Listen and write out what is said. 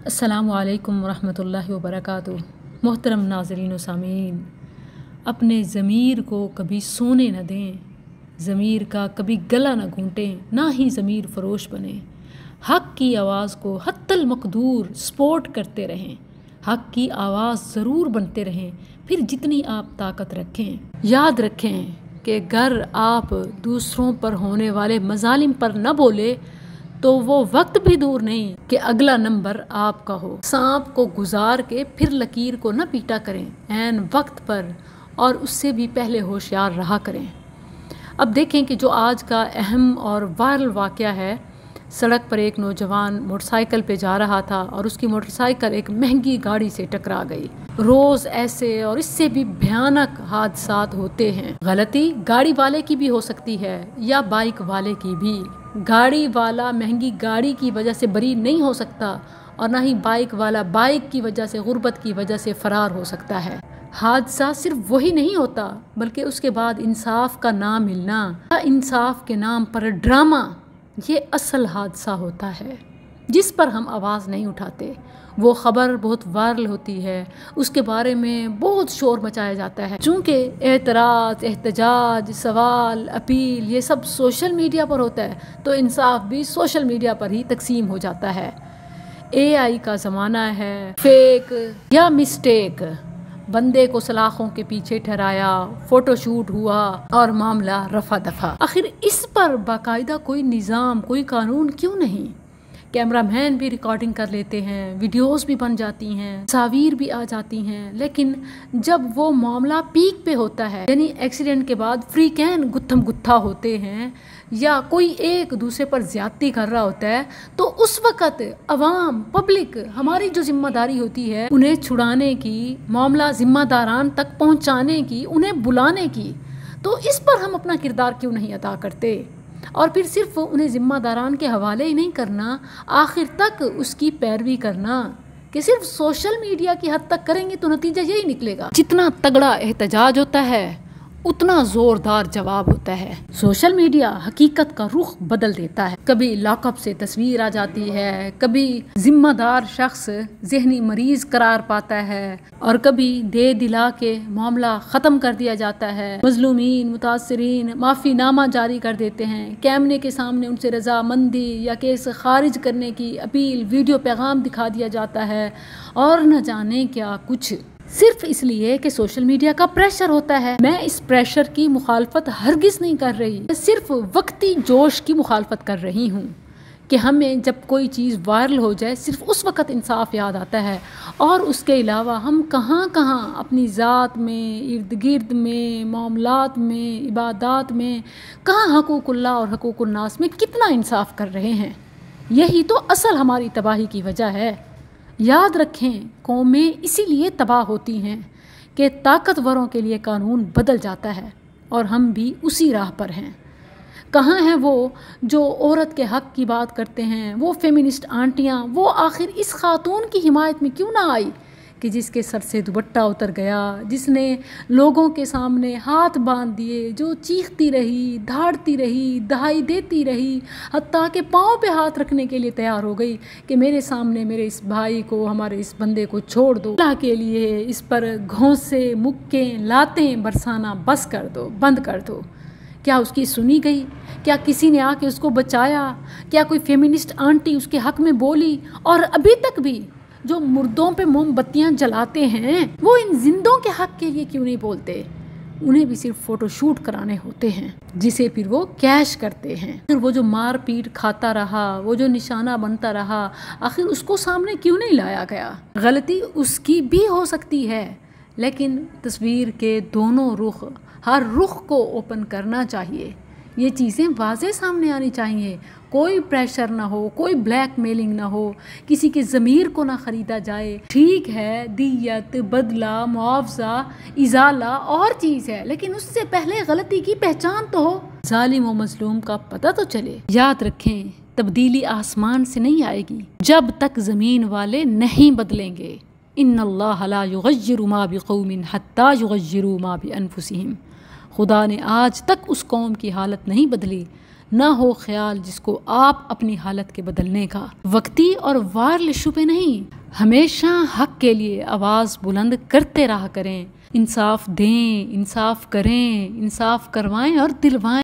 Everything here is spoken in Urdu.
السلام علیکم ورحمۃ اللہ وبرکاتہ۔ محترم ناظرین و سامعین، اپنے ضمیر کو کبھی سونے نہ دیں، ضمیر کا کبھی گلا نہ گھونٹیں، نہ ہی ضمیر فروش بنیں۔ حق کی آواز کو حتی المقدور سپورٹ کرتے رہیں، حق کی آواز ضرور بنتے رہیں، پھر جتنی آپ طاقت رکھیں۔ یاد رکھیں کہ اگر آپ دوسروں پر ہونے والے مظالم پر نہ بولے تو وہ وقت بھی دور نہیں کہ اگلا نمبر آپ کا ہو۔ سانپ کو گزار کے پھر لکیر کو نہ پیٹا کریں، عین وقت پر اور اس سے بھی پہلے ہوشیار رہا کریں۔ اب دیکھیں کہ جو آج کا اہم اور وائرل واقعہ ہے، سڑک پر ایک نوجوان موٹر سائیکل پہ جا رہا تھا اور اس کی موٹر سائیکل ایک مہنگی گاڑی سے ٹکرا گئی۔ روز ایسے اور اس سے بھی بھیانک حادثات ہوتے ہیں۔ غلطی گاڑی والے کی بھی ہو سکتی ہے یا بائک والے کی بھی۔ گاڑی والا مہنگی گاڑی کی وجہ سے بری نہیں ہو سکتا اور نہ ہی بائک والا بائک کی وجہ سے، غربت کی وجہ سے فرار ہو سکتا ہے۔ حادثہ صرف وہی نہیں ہوتا بلکہ اس کے بعد انصاف کا نام ملنا یا انصاف کے نام پر ڈرامہ، یہ اصل حادثہ ہوتا ہے جس پر ہم آواز نہیں اٹھاتے۔ وہ خبر بہت وائرل ہوتی ہے، اس کے بارے میں بہت شور مچایا جاتا ہے۔ چونکہ اعتراض، احتجاج، سوال، اپیل یہ سب سوشل میڈیا پر ہوتا ہے تو انصاف بھی سوشل میڈیا پر ہی تقسیم ہو جاتا ہے۔ AI کا زمانہ ہے، فیک یا مسٹیک، بندے کو سلاخوں کے پیچھے ٹھہرایا، فوٹو شوٹ ہوا اور معاملہ رفع دفع۔ آخر اس پر باقاعدہ کوئی نظام، کوئی قانون کیوں نہیں؟ کیمرہ مین بھی ریکارڈنگ کر لیتے ہیں، ویڈیوز بھی بن جاتی ہیں، تصاویر بھی آ جاتی ہیں، لیکن جب وہ معاملہ پیک پہ ہوتا ہے، یعنی ایکسیڈنٹ کے بعد فریقین گتھم گتھا ہوتے ہیں یا کوئی ایک دوسرے پر زیادتی کر رہا ہوتا ہے، تو اس وقت عوام، پبلک، ہماری جو ذمہ داری ہوتی ہے انہیں چھڑانے کی، معاملہ ذمہ داران تک پہنچانے کی، انہیں بلانے کی، تو اس پر ہم اپنا کردار کیوں نہیں ادا کرتے؟ اور پھر صرف انہیں ذمہ داران کے حوالے ہی نہیں کرنا، آخر تک اس کی پیروی کرنا کہ صرف سوشل میڈیا کی حد تک کریں گے تو نتیجہ یہی نکلے گا۔ جتنا تگڑا احتجاج ہوتا ہے اتنا زوردار جواب ہوتا ہے۔ سوشل میڈیا حقیقت کا رخ بدل دیتا ہے۔ کبھی لاک اپ سے تصویر آ جاتی ہے، کبھی ذمہ دار شخص ذہنی مریض قرار پاتا ہے اور کبھی دے دلا کے معاملہ ختم کر دیا جاتا ہے۔ مظلومین، متاثرین معافی نامہ جاری کر دیتے ہیں، کیمرے کے سامنے ان سے رضامندی یا کیس خارج کرنے کی اپیل، ویڈیو پیغام دکھا دیا جاتا ہے اور نہ جانے کیا کچھ، صرف اس لیے کہ سوشل میڈیا کا پریشر ہوتا ہے۔ میں اس پریشر کی مخالفت ہرگز نہیں کر رہی، میں صرف وقتی جوش کی مخالفت کر رہی ہوں کہ ہمیں جب کوئی چیز وائرل ہو جائے صرف اس وقت انصاف یاد آتا ہے، اور اس کے علاوہ ہم کہاں کہاں اپنی ذات میں، ارد گرد میں، معاملات میں، عبادات میں، کہاں حقوق اللہ اور حقوق الناس میں کتنا انصاف کر رہے ہیں۔ یہی تو اصل ہماری تباہی کی وجہ ہے۔ یاد رکھیں، قومیں اسی لیے تباہ ہوتی ہیں کہ طاقتوروں کے لیے قانون بدل جاتا ہے اور ہم بھی اسی راہ پر ہیں۔ کہاں ہیں وہ جو عورت کے حق کی بات کرتے ہیں، وہ فیمنسٹ آنٹیاں، وہ آخر اس خاتون کی حمایت میں کیوں نہ آئی کہ جس کے سر سے دوپٹہ اتر گیا، جس نے لوگوں کے سامنے ہاتھ باندھ دیے، جو چیختی رہی، دھاڑتی رہی، دہائی دیتی رہی، حتیٰ کہ پاؤں پہ ہاتھ رکھنے کے لیے تیار ہو گئی کہ میرے سامنے میرے اس بھائی کو، ہمارے اس بندے کو چھوڑ دو، اللہ کے لیے اس پر گھونسے، مکیں، لاتیں برسانا بس کر دو، بند کر دو۔ کیا اس کی سنی گئی؟ کیا کسی نے آ کے اس کو بچایا؟ کیا کوئی فیمنسٹ آنٹی اس کے حق میں بولی؟ اور ابھی تک بھی جو مردوں پہ موم بتیاں جلاتے ہیں وہ ان زندوں کے حق کے لیے کیوں نہیں بولتے؟ انہیں بھی صرف فوٹو شوٹ کرانے ہوتے ہیں جسے پھر وہ کیش کرتے ہیں۔ پھر وہ جو مار پیٹ کھاتا رہا، وہ جو نشانہ بنتا رہا، آخر اس کو سامنے کیوں نہیں لایا گیا؟ غلطی اس کی بھی ہو سکتی ہے، لیکن تصویر کے دونوں رخ، ہر رخ کو اوپن کرنا چاہیے، یہ چیزیں واضح سامنے آنی چاہیے۔ کوئی پریشر نہ ہو، کوئی بلیک میلنگ نہ ہو، کسی کے ضمیر کو نہ خریدا جائے۔ ٹھیک ہے، دیت، بدلہ، معاوضہ، ازالہ اور چیز ہے، لیکن اس سے پہلے غلطی کی پہچان تو ہو، ظالم و مظلوم کا پتہ تو چلے۔ یاد رکھیں، تبدیلی آسمان سے نہیں آئے گی جب تک زمین والے نہیں بدلیں گے۔ ان اللہ لا یغیر ما بقوم حتی یغیروا ما بانفسہم۔ خدا نے آج تک اس قوم کی حالت نہیں بدلی، نہ ہو خیال جس کو آپ اپنی حالت کے بدلنے کا۔ وقتی اور وائرل ایشو پہ نہیں، ہمیشہ حق کے لیے آواز بلند کرتے رہا کریں، انصاف دیں، انصاف کریں، انصاف کروائیں اور دلوائیں۔